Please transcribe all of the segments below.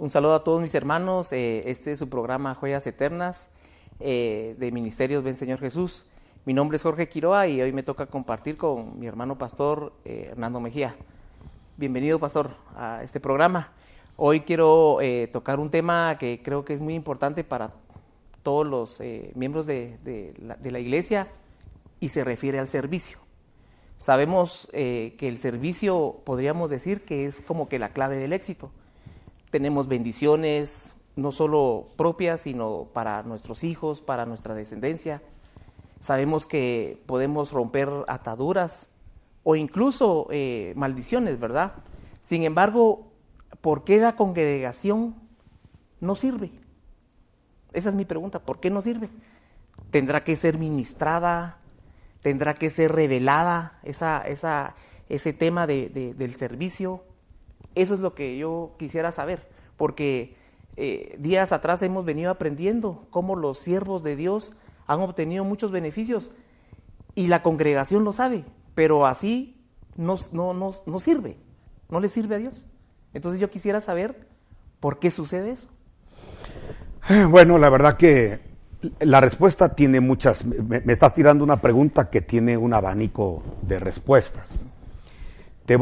Un saludo a todos mis hermanos. Este es su programa Joyas Eternas de Ministerios Ven Señor Jesús. Mi nombre es Jorge Quiroa y hoy me toca compartir con mi hermano pastor Hernando Mejía. Bienvenido, pastor, a este programa. Hoy quiero tocar un tema que creo que es muy importante para todos los miembros de la iglesia y se refiere al servicio. Sabemos que el servicio, podríamos decir que es como que la clave del éxito. Tenemos bendiciones, no solo propias, sino para nuestros hijos, para nuestra descendencia. Sabemos que podemos romper ataduras o incluso maldiciones, ¿verdad? Sin embargo, ¿por qué la congregación no sirve? Esa es mi pregunta, ¿por qué no sirve? ¿Tendrá que ser ministrada? ¿Tendrá que ser revelada ese tema del servicio? Eso es lo que yo quisiera saber, porque días atrás hemos venido aprendiendo cómo los siervos de Dios han obtenido muchos beneficios y la congregación lo sabe, pero así no sirve, no le sirve a Dios. Entonces yo quisiera saber por qué sucede eso. Bueno, la verdad que la respuesta tiene muchas. Me estás tirando una pregunta que tiene un abanico de respuestas.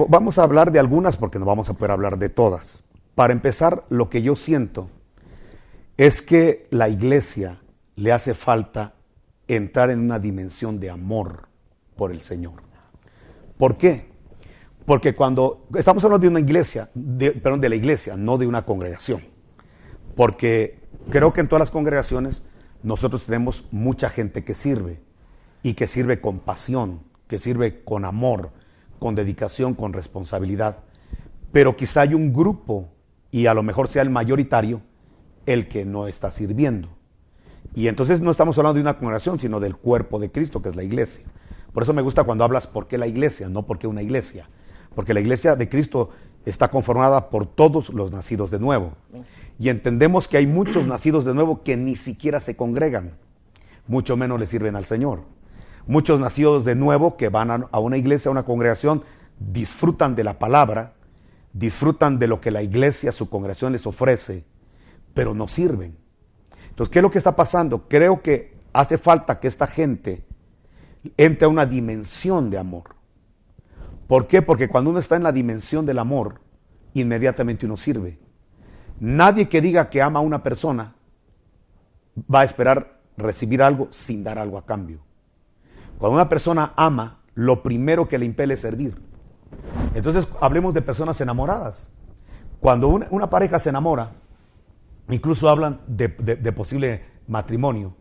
Vamos a hablar de algunas porque no vamos a poder hablar de todas. Para empezar, lo que yo siento es que la iglesia le hace falta entrar en una dimensión de amor por el Señor. ¿Por qué? Porque cuando estamos hablando de una iglesia, de la iglesia, no de una congregación. Porque creo que en todas las congregaciones nosotros tenemos mucha gente que sirve y que sirve con pasión, que sirve con amor, con dedicación, con responsabilidad. Pero quizá hay un grupo, y a lo mejor sea el mayoritario, el que no está sirviendo. Y entonces no estamos hablando de una congregación, sino del cuerpo de Cristo, que es la iglesia. Por eso me gusta cuando hablas por qué la iglesia, no por qué una iglesia. Porque la iglesia de Cristo está conformada por todos los nacidos de nuevo. Y entendemos que hay muchos nacidos de nuevo que ni siquiera se congregan, mucho menos le sirven al Señor. Muchos nacidos de nuevo que van a una iglesia, a una congregación, disfrutan de la palabra, disfrutan de lo que la iglesia, su congregación les ofrece, pero no sirven. Entonces, ¿qué es lo que está pasando? Creo que hace falta que esta gente entre a una dimensión de amor. ¿Por qué? Porque cuando uno está en la dimensión del amor, inmediatamente uno sirve. Nadie que diga que ama a una persona va a esperar recibir algo sin dar algo a cambio. Cuando una persona ama, lo primero que le impele es servir. Entonces, hablemos de personas enamoradas. Cuando una pareja se enamora, incluso hablan de posible matrimonio.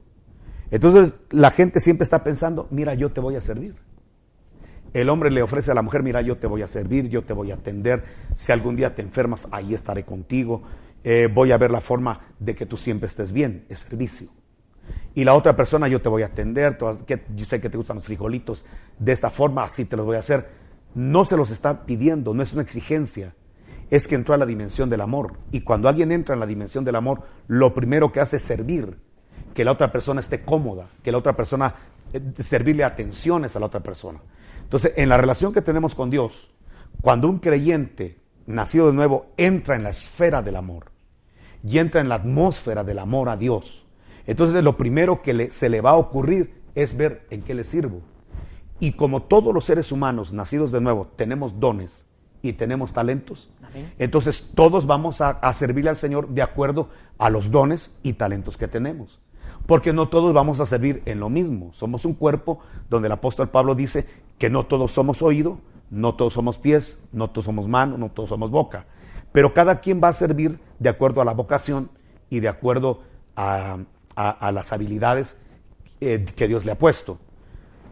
Entonces, la gente siempre está pensando, mira, yo te voy a servir. El hombre le ofrece a la mujer, mira, yo te voy a servir, yo te voy a atender. Si algún día te enfermas, ahí estaré contigo. Voy a ver la forma de que tú siempre estés bien, es servicio. Y la otra persona, yo te voy a atender, yo sé que te gustan los frijolitos, de esta forma, así te los voy a hacer. No se los está pidiendo, no es una exigencia, es que entró a la dimensión del amor. Y cuando alguien entra en la dimensión del amor, lo primero que hace es servir, que la otra persona esté cómoda, que la otra persona, servirle atenciones a la otra persona. Entonces, en la relación que tenemos con Dios, cuando un creyente nacido de nuevo entra en la esfera del amor y entra en la atmósfera del amor a Dios, entonces lo primero que se le va a ocurrir es ver en qué le sirvo. Y como todos los seres humanos nacidos de nuevo tenemos dones y tenemos talentos, entonces todos vamos a servirle al Señor de acuerdo a los dones y talentos que tenemos. Porque no todos vamos a servir en lo mismo. Somos un cuerpo donde el apóstol Pablo dice que no todos somos oído, no todos somos pies, no todos somos mano, no todos somos boca. Pero cada quien va a servir de acuerdo a la vocación y de acuerdo a las habilidades que Dios le ha puesto.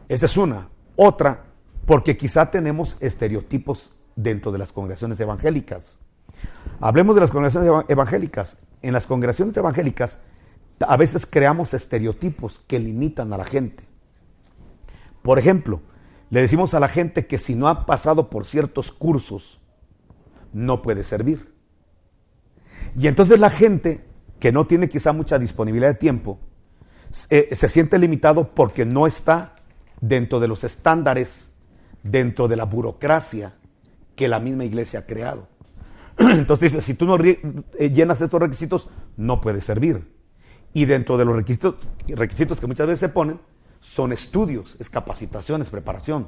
Esa es una. Otra, porque quizá tenemos estereotipos dentro de las congregaciones evangélicas. Hablemos de las congregaciones evangélicas. En las congregaciones evangélicas a veces creamos estereotipos que limitan a la gente. Por ejemplo, le decimos a la gente que si no ha pasado por ciertos cursos, no puede servir. Y entonces la gente que no tiene quizá mucha disponibilidad de tiempo, se siente limitado porque no está dentro de los estándares, dentro de la burocracia que la misma iglesia ha creado. Entonces dice, si tú no llenas estos requisitos, no puedes servir. Y dentro de los requisitos que muchas veces se ponen, son estudios, es capacitación, es preparación.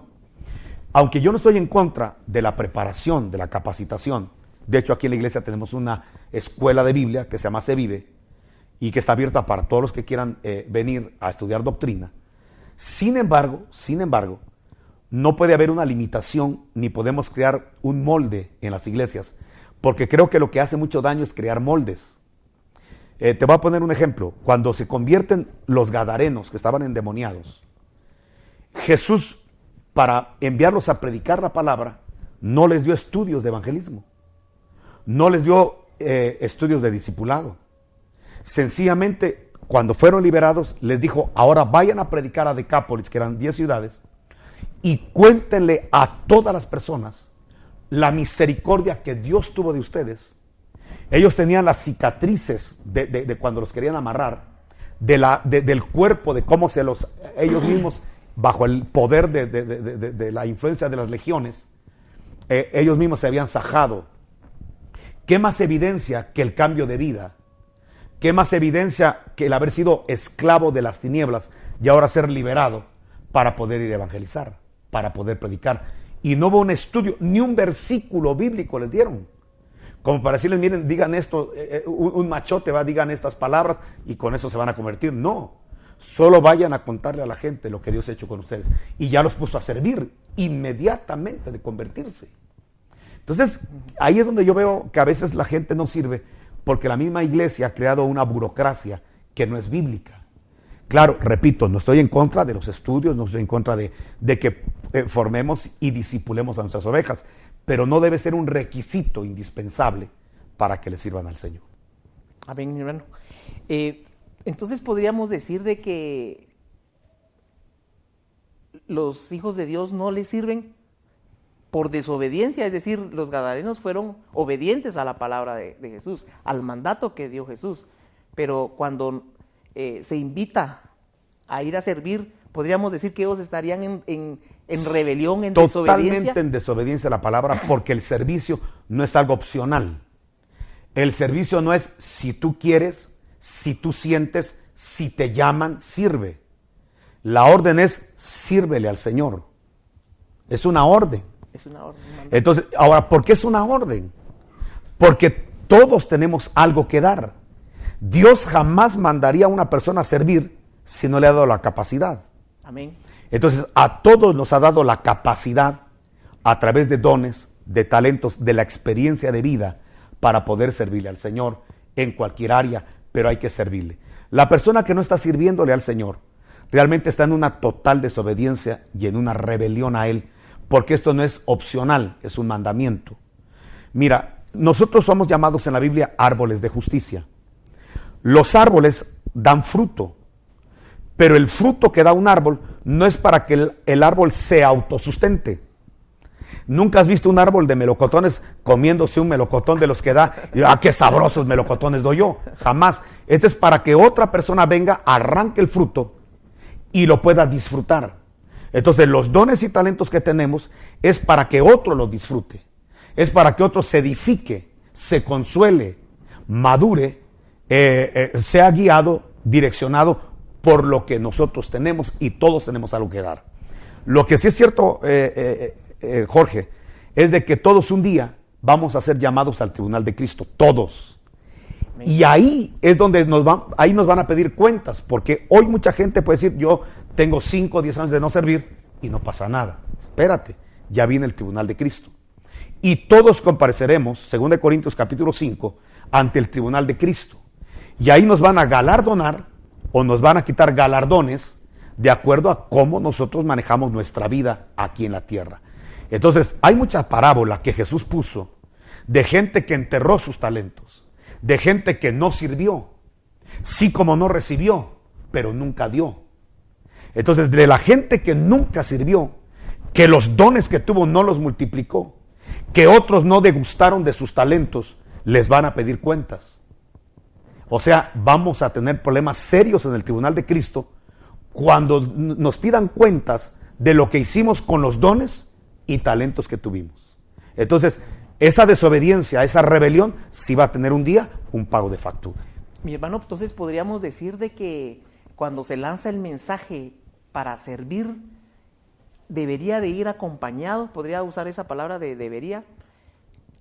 Aunque yo no estoy en contra de la preparación, de la capacitación. De hecho, aquí en la iglesia tenemos una escuela de Biblia que se llama Se Vive y que está abierta para todos los que quieran venir a estudiar doctrina. Sin embargo, no puede haber una limitación ni podemos crear un molde en las iglesias, porque creo que lo que hace mucho daño es crear moldes. Te voy a poner un ejemplo. Cuando se convierten los gadarenos que estaban endemoniados, Jesús, para enviarlos a predicar la palabra, no les dio estudios de evangelismo, no les dio estudios de discipulado. Sencillamente, cuando fueron liberados, les dijo, ahora vayan a predicar a Decápolis, que eran 10 ciudades, y cuéntenle a todas las personas la misericordia que Dios tuvo de ustedes. Ellos tenían las cicatrices de cuando los querían amarrar, del cuerpo, de cómo ellos mismos, bajo el poder de la influencia de las legiones, ellos mismos se habían sajado. ¿Qué más evidencia que el cambio de vida? ¿Qué más evidencia que el haber sido esclavo de las tinieblas y ahora ser liberado para poder ir a evangelizar, para poder predicar? Y no hubo un estudio, ni un versículo bíblico les dieron. Como para decirles, miren, digan esto, un machote, digan estas palabras y con eso se van a convertir. No, solo vayan a contarle a la gente lo que Dios ha hecho con ustedes. Y ya los puso a servir inmediatamente de convertirse. Entonces, ahí es donde yo veo que a veces la gente no sirve porque la misma iglesia ha creado una burocracia que no es bíblica. Claro, repito, no estoy en contra de los estudios, no estoy en contra de que formemos y discipulemos a nuestras ovejas, pero no debe ser un requisito indispensable para que le sirvan al Señor. Amén, hermano. Entonces podríamos decir de que los hijos de Dios no les sirven por desobediencia, es decir, los gadarenos fueron obedientes a la palabra de Jesús, al mandato que dio Jesús, pero cuando se invita a ir a servir, podríamos decir que ellos estarían en rebelión, en desobediencia. Totalmente en desobediencia a la palabra, porque el servicio no es algo opcional. El servicio no es si tú quieres, si tú sientes, si te llaman, sirve. La orden es sírvele al Señor. Es una orden. Es una orden. Entonces, ahora, ¿por qué es una orden? Porque todos tenemos algo que dar. Dios jamás mandaría a una persona a servir si no le ha dado la capacidad. Amén. Entonces, a todos nos ha dado la capacidad a través de dones, de talentos, de la experiencia de vida para poder servirle al Señor en cualquier área, pero hay que servirle. La persona que no está sirviéndole al Señor realmente está en una total desobediencia y en una rebelión a Él, porque esto no es opcional, es un mandamiento. Mira, nosotros somos llamados en la Biblia árboles de justicia. Los árboles dan fruto, pero el fruto que da un árbol no es para que el árbol se autosustente. Nunca has visto un árbol de melocotones comiéndose un melocotón de los que da, y, qué sabrosos melocotones doy yo. Jamás. Este es para que otra persona venga, arranque el fruto y lo pueda disfrutar. Entonces, los dones y talentos que tenemos es para que otro los disfrute. Es para que otro se edifique, se consuele, madure, sea guiado, direccionado por lo que nosotros tenemos, y todos tenemos algo que dar. Lo que sí es cierto, Jorge, es de que todos un día vamos a ser llamados al tribunal de Cristo, todos. Y ahí es donde nos van a pedir cuentas, porque hoy mucha gente puede decir, yo tengo 5 o 10 años de no servir y no pasa nada. Espérate, ya viene el tribunal de Cristo. Y todos compareceremos, 2 Corintios capítulo 5, ante el tribunal de Cristo. Y ahí nos van a galardonar o nos van a quitar galardones de acuerdo a cómo nosotros manejamos nuestra vida aquí en la tierra. Entonces, hay mucha parábola que Jesús puso de gente que enterró sus talentos, de gente que no sirvió, sí como no recibió, pero nunca dio. Entonces, de la gente que nunca sirvió, que los dones que tuvo no los multiplicó, que otros no degustaron de sus talentos, les van a pedir cuentas. O sea, vamos a tener problemas serios en el tribunal de Cristo cuando nos pidan cuentas de lo que hicimos con los dones y talentos que tuvimos. Entonces, esa desobediencia, esa rebelión, sí va a tener un día un pago de factura. Mi hermano, entonces podríamos decir de que cuando se lanza el mensaje para servir, debería de ir acompañado, podría usar esa palabra de debería,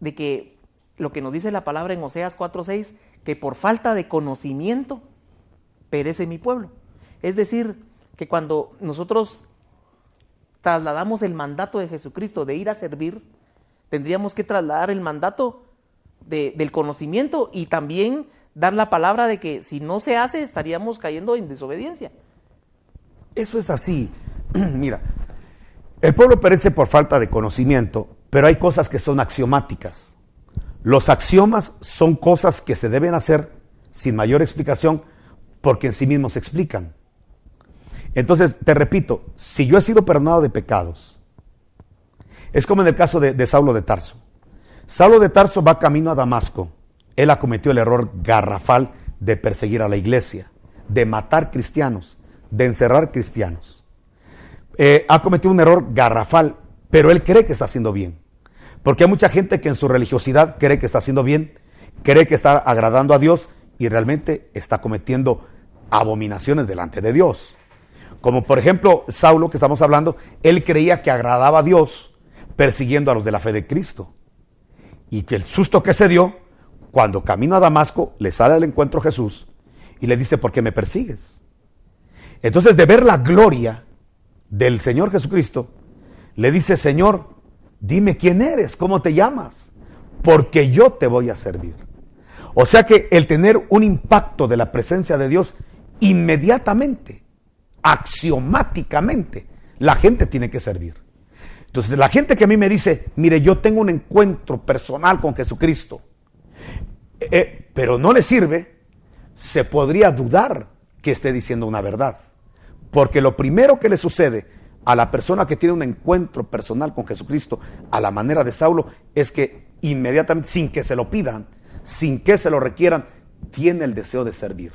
de que lo que nos dice la palabra en Oseas 4:6, que por falta de conocimiento perece mi pueblo. Es decir, que cuando nosotros trasladamos el mandato de Jesucristo de ir a servir, tendríamos que trasladar el mandato del conocimiento y también dar la palabra de que si no se hace estaríamos cayendo en desobediencia. Eso es así. Mira, el pueblo perece por falta de conocimiento, pero hay cosas que son axiomáticas. Los axiomas son cosas que se deben hacer sin mayor explicación porque en sí mismos se explican. Entonces, te repito, si yo he sido perdonado de pecados, es como en el caso de Saulo de Tarso. Saulo de Tarso va camino a Damasco. Él ha cometido el error garrafal de perseguir a la iglesia, de matar cristianos, de encerrar cristianos. Ha cometido un error garrafal, pero él cree que está haciendo bien. Porque hay mucha gente que en su religiosidad cree que está haciendo bien, cree que está agradando a Dios y realmente está cometiendo abominaciones delante de Dios. Como por ejemplo Saulo, que estamos hablando, él creía que agradaba a Dios persiguiendo a los de la fe de Cristo. Y que el susto que se dio, cuando camino a Damasco, le sale al encuentro Jesús y le dice, ¿por qué me persigues? Entonces, de ver la gloria del Señor Jesucristo, le dice, Señor, dime quién eres, cómo te llamas, porque yo te voy a servir. O sea que el tener un impacto de la presencia de Dios, inmediatamente, axiomáticamente, la gente tiene que servir. Entonces, la gente que a mí me dice, mire, yo tengo un encuentro personal con Jesucristo, pero no le sirve, se podría dudar que esté diciendo una verdad. Porque lo primero que le sucede a la persona que tiene un encuentro personal con Jesucristo, a la manera de Saulo, es que inmediatamente, sin que se lo pidan, sin que se lo requieran, tiene el deseo de servir.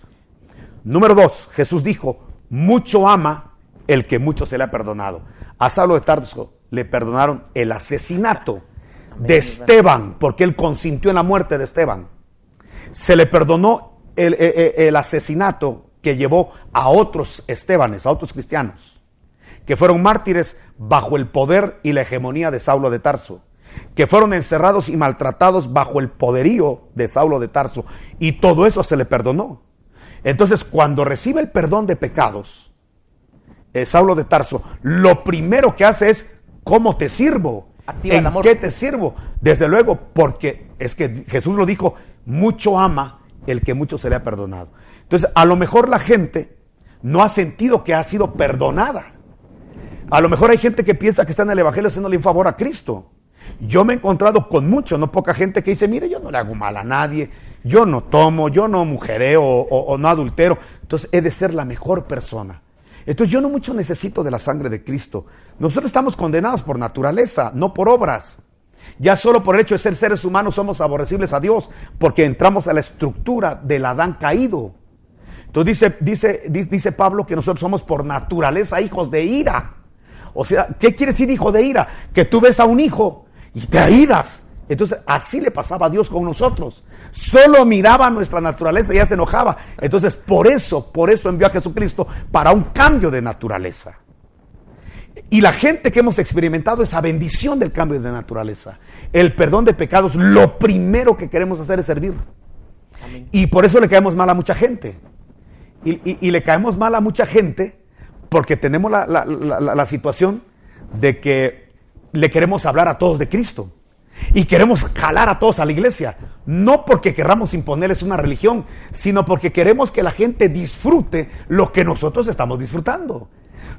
Número 2, Jesús dijo, mucho ama el que mucho se le ha perdonado. A Saulo de Tarso le perdonaron el asesinato de Esteban, porque él consintió en la muerte de Esteban. Se le perdonó el asesinato que llevó a otros Estebanes, a otros cristianos, que fueron mártires bajo el poder y la hegemonía de Saulo de Tarso, que fueron encerrados y maltratados bajo el poderío de Saulo de Tarso, y todo eso se le perdonó. Entonces, cuando recibe el perdón de pecados, Saulo de Tarso, lo primero que hace es, ¿cómo te sirvo? Activa el amor. ¿En qué te sirvo? Desde luego, porque es que Jesús lo dijo, mucho ama el que mucho se le ha perdonado. Entonces, a lo mejor la gente no ha sentido que ha sido perdonada. A lo mejor hay gente que piensa que está en el evangelio haciéndole un favor a Cristo. Yo me he encontrado con mucho, no poca gente que dice, mire, yo no le hago mal a nadie, yo no tomo, yo no mujereo o no adultero, entonces he de ser la mejor persona. Entonces yo no mucho necesito de la sangre de Cristo. Nosotros estamos condenados por naturaleza, no por obras. Ya solo por el hecho de ser seres humanos somos aborrecibles a Dios, porque entramos a la estructura del Adán caído. Entonces dice Pablo que nosotros somos por naturaleza hijos de ira. O sea, ¿qué quiere decir hijo de ira? Que tú ves a un hijo y te airas. Entonces así le pasaba a Dios con nosotros. Solo miraba nuestra naturaleza y ya se enojaba. Entonces por eso envió a Jesucristo para un cambio de naturaleza. Y la gente que hemos experimentado esa bendición del cambio de naturaleza, el perdón de pecados, lo primero que queremos hacer es servir. Amén. Y por eso le caemos mal a mucha gente. Y le caemos mal a mucha gente porque tenemos la situación de que le queremos hablar a todos de Cristo. Y queremos jalar a todos a la iglesia. No porque querramos imponerles una religión, sino porque queremos que la gente disfrute lo que nosotros estamos disfrutando.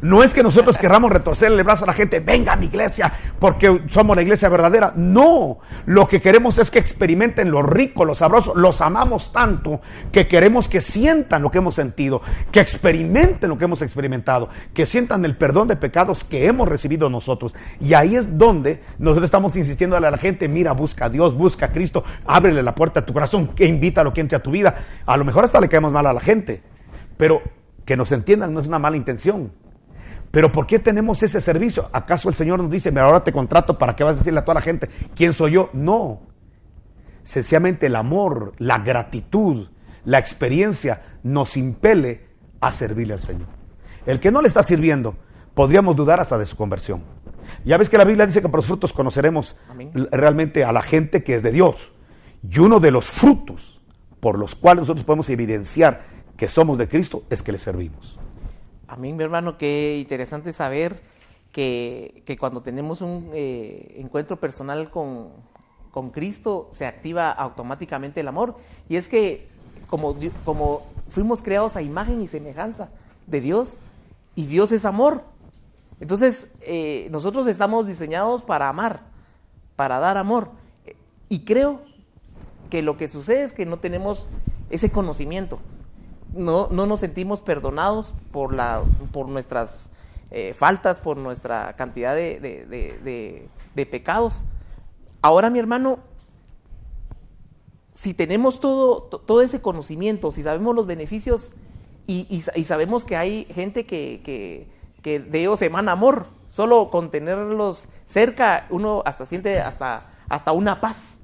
No es que nosotros querramos retorcerle el brazo a la gente, venga a mi iglesia porque somos la iglesia verdadera. No, lo que queremos es que experimenten lo rico, lo sabroso. Los amamos tanto que queremos que sientan lo que hemos sentido, que experimenten lo que hemos experimentado, que sientan el perdón de pecados que hemos recibido nosotros. Y ahí es donde nosotros estamos insistiendo a la gente, mira, busca a Dios, busca a Cristo, ábrele la puerta a tu corazón, que invítalo que entre a tu vida. A lo mejor hasta le caemos mal a la gente, pero que nos entiendan no es una mala intención. Pero ¿por qué tenemos ese servicio? ¿Acaso el Señor nos dice, mira, ahora te contrato para que vas a decirle a toda la gente quién soy yo? No. Sencillamente el amor, la gratitud, la experiencia nos impele a servirle al Señor. El que no le está sirviendo, podríamos dudar hasta de su conversión. Ya ves que la Biblia dice que por los frutos conoceremos realmente a la gente que es de Dios. Y uno de los frutos por los cuales nosotros podemos evidenciar que somos de Cristo es que le servimos. Amén, mi hermano, qué interesante saber que cuando tenemos un encuentro personal con Cristo se activa automáticamente el amor. Y es que como fuimos creados a imagen y semejanza de Dios, y Dios es amor, entonces nosotros estamos diseñados para amar, para dar amor. Y creo que lo que sucede es que no tenemos ese conocimiento. No nos sentimos perdonados por nuestras faltas, por nuestra cantidad de pecados. Ahora, mi hermano, si tenemos todo ese conocimiento, si sabemos los beneficios y sabemos que hay gente que de ellos emana amor, solo con tenerlos cerca uno hasta siente hasta una paz.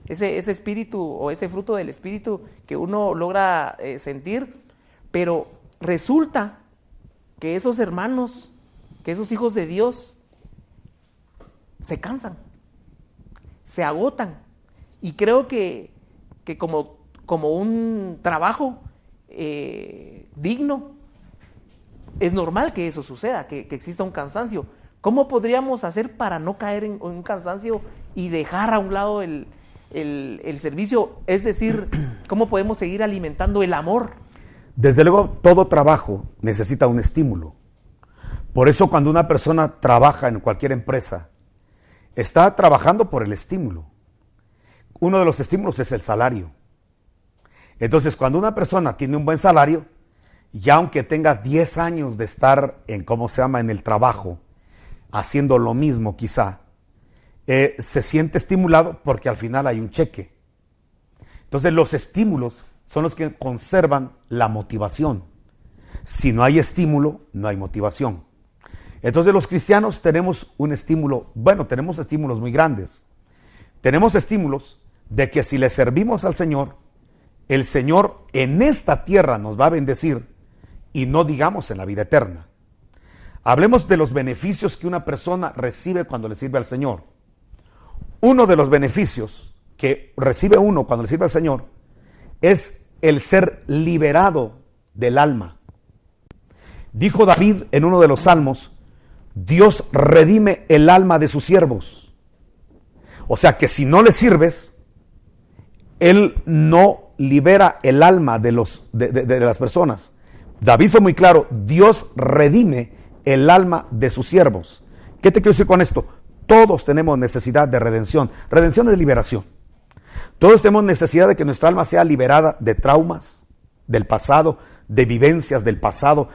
Ese espíritu o ese fruto del espíritu que uno logra sentir, pero resulta que esos hermanos, que esos hijos de Dios se cansan, se agotan, y creo que como un trabajo digno, es normal que eso suceda, que exista un cansancio. ¿Cómo podríamos hacer para no caer en un cansancio y dejar a un lado el servicio? Es decir, ¿cómo podemos seguir alimentando el amor? Desde luego, todo trabajo necesita un estímulo. Por eso cuando una persona trabaja en cualquier empresa, está trabajando por el estímulo. Uno de los estímulos es el salario. Entonces, cuando una persona tiene un buen salario, ya aunque tenga 10 años de estar en el trabajo, haciendo lo mismo quizá, se siente estimulado porque al final hay un cheque. Entonces los estímulos son los que conservan la motivación. Si no hay estímulo, no hay motivación. Entonces los cristianos tenemos un estímulo, tenemos estímulos muy grandes. Tenemos estímulos de que si le servimos al Señor, el Señor en esta tierra nos va a bendecir, y no digamos en la vida eterna. Hablemos de los beneficios que una persona recibe cuando le sirve al Señor. Uno de los beneficios que recibe uno cuando le sirve al Señor es el ser liberado del alma. Dijo David en uno de los salmos, Dios redime el alma de sus siervos. O sea que si no le sirves, Él no libera el alma de las personas. David fue muy claro, Dios redime el alma de sus siervos. ¿Qué te quiero decir con esto? Todos tenemos necesidad de redención. Redención es liberación. Todos tenemos necesidad de que nuestra alma sea liberada de traumas del pasado, de vivencias del pasado,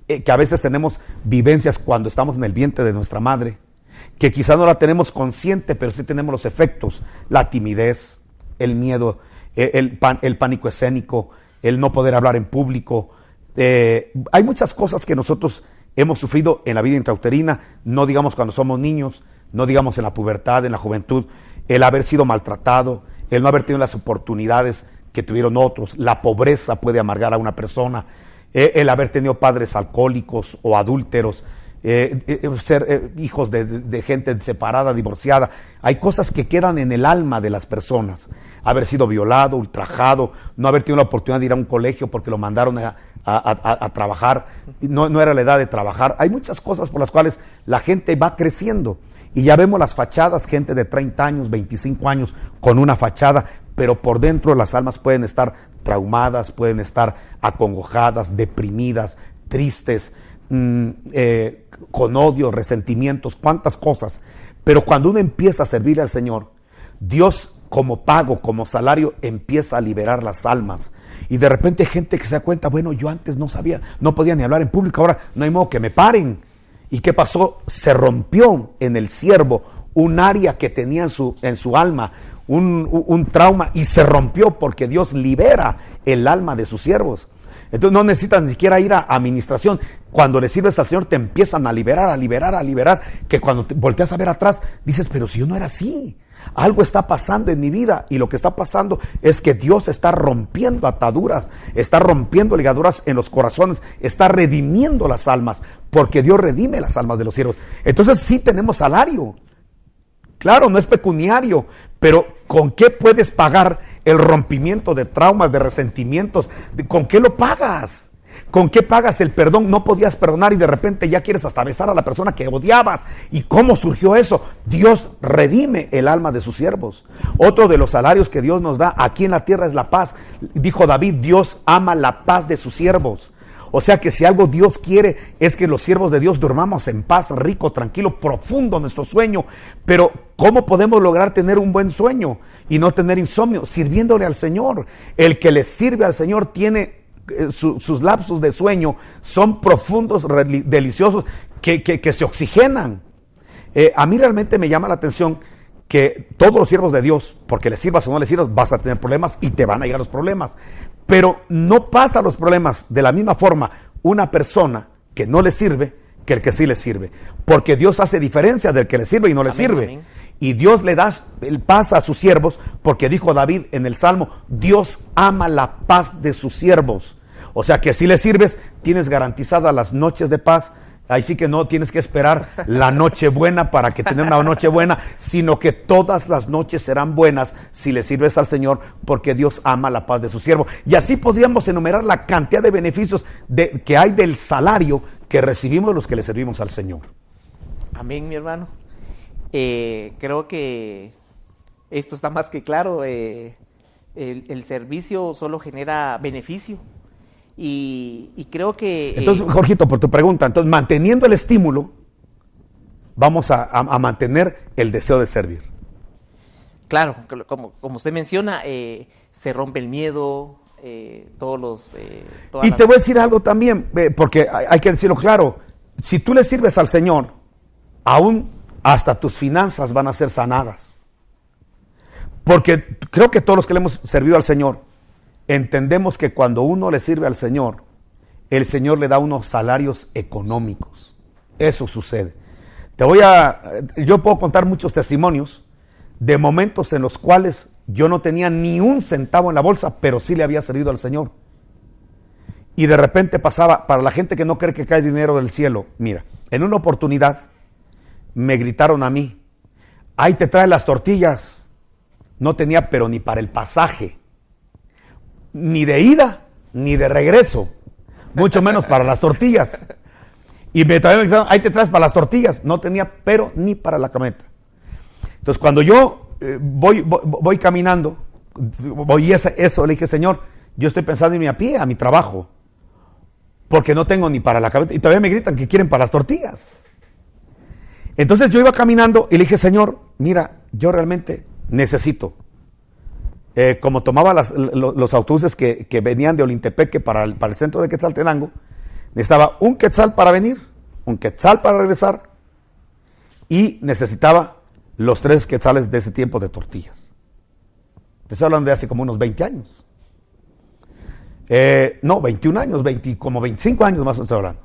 que a veces tenemos vivencias cuando estamos en el vientre de nuestra madre, que quizá no la tenemos consciente, pero sí tenemos los efectos, la timidez, el miedo, el pánico escénico, el no poder hablar en público. Hay muchas cosas que nosotros hemos sufrido en la vida intrauterina, no digamos cuando somos niños, no digamos en la pubertad, en la juventud, el haber sido maltratado, el no haber tenido las oportunidades que tuvieron otros. La pobreza puede amargar a una persona, el haber tenido padres alcohólicos o adúlteros, ser hijos de gente separada, divorciada. Hay cosas que quedan en el alma de las personas. Haber sido violado, ultrajado, no haber tenido la oportunidad de ir a un colegio porque lo mandaron a trabajar, no era la edad de trabajar. Hay muchas cosas por las cuales la gente va creciendo. Y ya vemos las fachadas, gente de 30 años, 25 años con una fachada, pero por dentro las almas pueden estar traumadas, pueden estar acongojadas, deprimidas, tristes, con odio, resentimientos, cuántas cosas. Pero cuando uno empieza a servir al Señor, Dios como pago, como salario, empieza a liberar las almas. Y de repente hay gente que se da cuenta, yo antes no sabía, no podía ni hablar en público, ahora no hay modo que me paren. ¿Y qué pasó? Se rompió en el siervo un área que tenía en su alma, un trauma, y se rompió porque Dios libera el alma de sus siervos. Entonces no necesitas ni siquiera ir a administración. Cuando le sirves al Señor te empiezan a liberar, que cuando te volteas a ver atrás, dices, pero si yo no era así. Algo está pasando en mi vida, y lo que está pasando es que Dios está rompiendo ataduras, está rompiendo ligaduras en los corazones, está redimiendo las almas, porque Dios redime las almas de los siervos. Entonces sí tenemos salario. Claro, no es pecuniario, pero ¿con qué puedes pagar el rompimiento de traumas, de resentimientos? ¿Con qué lo pagas? ¿Con qué pagas el perdón? No podías perdonar y de repente ya quieres hasta besar a la persona que odiabas. ¿Y cómo surgió eso? Dios redime el alma de sus siervos. Otro de los salarios que Dios nos da aquí en la tierra es la paz. Dijo David, Dios ama la paz de sus siervos. O sea que si algo Dios quiere es que los siervos de Dios durmamos en paz, rico, tranquilo, profundo nuestro sueño. Pero ¿cómo podemos lograr tener un buen sueño y no tener insomnio? Sirviéndole al Señor. El que le sirve al Señor tiene sus lapsos de sueño, son profundos, deliciosos, que se oxigenan. A mí realmente me llama la atención que todos los siervos de Dios, porque le sirvas o no le sirvas, vas a tener problemas y te van a llegar los problemas. Pero no pasa los problemas de la misma forma una persona que no le sirve que el que sí le sirve. Porque Dios hace diferencia del que le sirve y no le sirve. Amén. Y Dios le da el paz a sus siervos, porque dijo David en el Salmo, Dios ama la paz de sus siervos. O sea que si le sirves, tienes garantizadas las noches de paz. Ahí sí que no tienes que esperar la noche buena para que tener una noche buena, sino que todas las noches serán buenas si le sirves al Señor, porque Dios ama la paz de su siervo. Y así podríamos enumerar la cantidad de beneficios que hay del salario que recibimos los que le servimos al Señor. Amén, mi hermano. Creo que esto está más que claro. El servicio solo genera beneficio. Y creo que... Entonces, Jorgito, por tu pregunta, entonces manteniendo el estímulo, vamos a mantener el deseo de servir. Claro, como usted menciona, se rompe el miedo, todos y te voy a decir algo también, porque hay que decirlo claro, si tú le sirves al Señor, aún hasta tus finanzas van a ser sanadas. Porque creo que todos los que le hemos servido al Señor, entendemos que cuando uno le sirve al Señor, el Señor le da unos salarios económicos. Eso sucede. Yo puedo contar muchos testimonios de momentos en los cuales yo no tenía ni un centavo en la bolsa, pero sí le había servido al Señor. Y de repente pasaba, para la gente que no cree que cae dinero del cielo, mira, en una oportunidad me gritaron a mí, ahí te trae las tortillas. No tenía pero ni para el pasaje, ni de ida, ni de regreso, mucho menos para las tortillas. Y también me dijeron, ahí te traes para las tortillas. No tenía pero ni para la camioneta. Entonces cuando yo voy caminando, eso, le dije, Señor, yo estoy pensando en irme a pie a mi trabajo, porque no tengo ni para la camioneta. Y todavía me gritan que quieren para las tortillas. Entonces yo iba caminando y le dije, Señor, mira, yo realmente necesito. Como tomaba los autobuses que venían de Olintepeque para el centro de Quetzaltenango, necesitaba un quetzal para venir, un quetzal para regresar, y necesitaba los 3 quetzales de ese tiempo de tortillas. Te estoy hablando de hace como unos 20 años. No, 21 años, como 25 años más o menos hablando.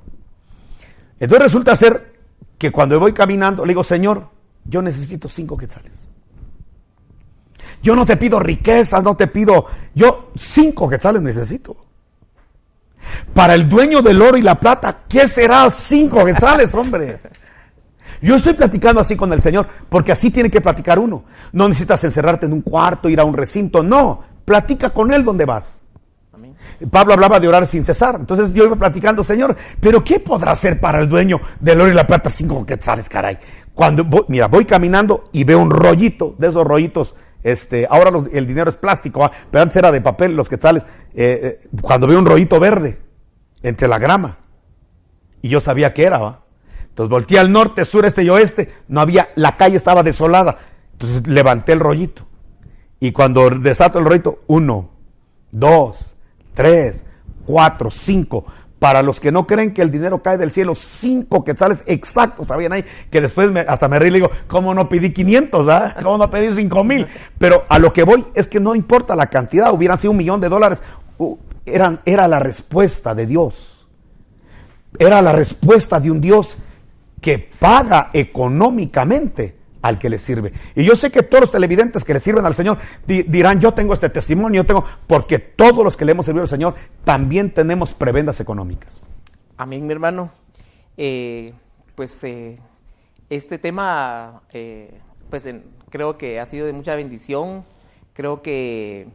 Entonces resulta ser que cuando voy caminando, le digo, Señor, yo necesito 5 quetzales. Yo no te pido riquezas, yo 5 quetzales necesito. Para el dueño del oro y la plata, ¿qué será 5 quetzales, hombre? Yo estoy platicando así con el Señor, porque así tiene que platicar uno. No necesitas encerrarte en un cuarto, ir a un recinto, no, platica con Él donde vas. Amén. Pablo hablaba de orar sin cesar, entonces yo iba platicando, Señor, pero ¿qué podrá hacer para el dueño del oro y la plata 5 quetzales, caray? Cuando voy caminando y veo un rollito, de esos rollitos. Ahora el dinero es plástico, pero antes era de papel, los quetzales. Cuando veo un rollito verde entre la grama, y yo sabía que era, ¿va? Entonces volteé al norte, sur, este y oeste, no había, la calle estaba desolada. Entonces levanté el rollito, y cuando desato el rollito, 1, 2, 3, 4, 5. Para los que no creen que el dinero cae del cielo, 5 quetzales exactos, sabían ahí, que después hasta me reí y le digo, ¿cómo no pedí 500? ¿Ah? ¿Cómo no pedí 5,000? Pero a lo que voy es que no importa la cantidad, hubieran sido $1,000,000. era la respuesta de Dios. Era la respuesta de un Dios que paga económicamente al que le sirve. Y yo sé que todos los televidentes que le sirven al Señor dirán, yo tengo este testimonio, porque todos los que le hemos servido al Señor también tenemos prebendas económicas. Amén, mi hermano. Este tema, creo que ha sido de mucha bendición. Creo que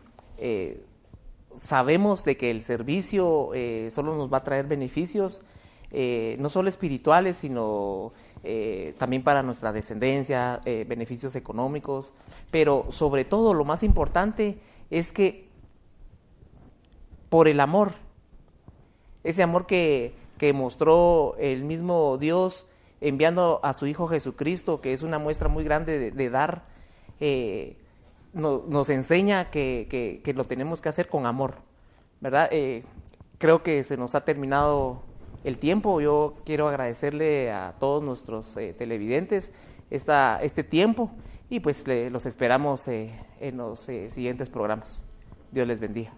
sabemos de que el servicio solo nos va a traer beneficios, no solo espirituales, sino también para nuestra descendencia, beneficios económicos, pero sobre todo lo más importante es que por el amor, ese amor que mostró el mismo Dios enviando a su Hijo Jesucristo, que es una muestra muy grande de dar, nos enseña que lo tenemos que hacer con amor, ¿verdad? Creo que se nos ha terminado el tiempo. Yo quiero agradecerle a todos nuestros televidentes este tiempo y pues los esperamos en los siguientes programas. Dios les bendiga.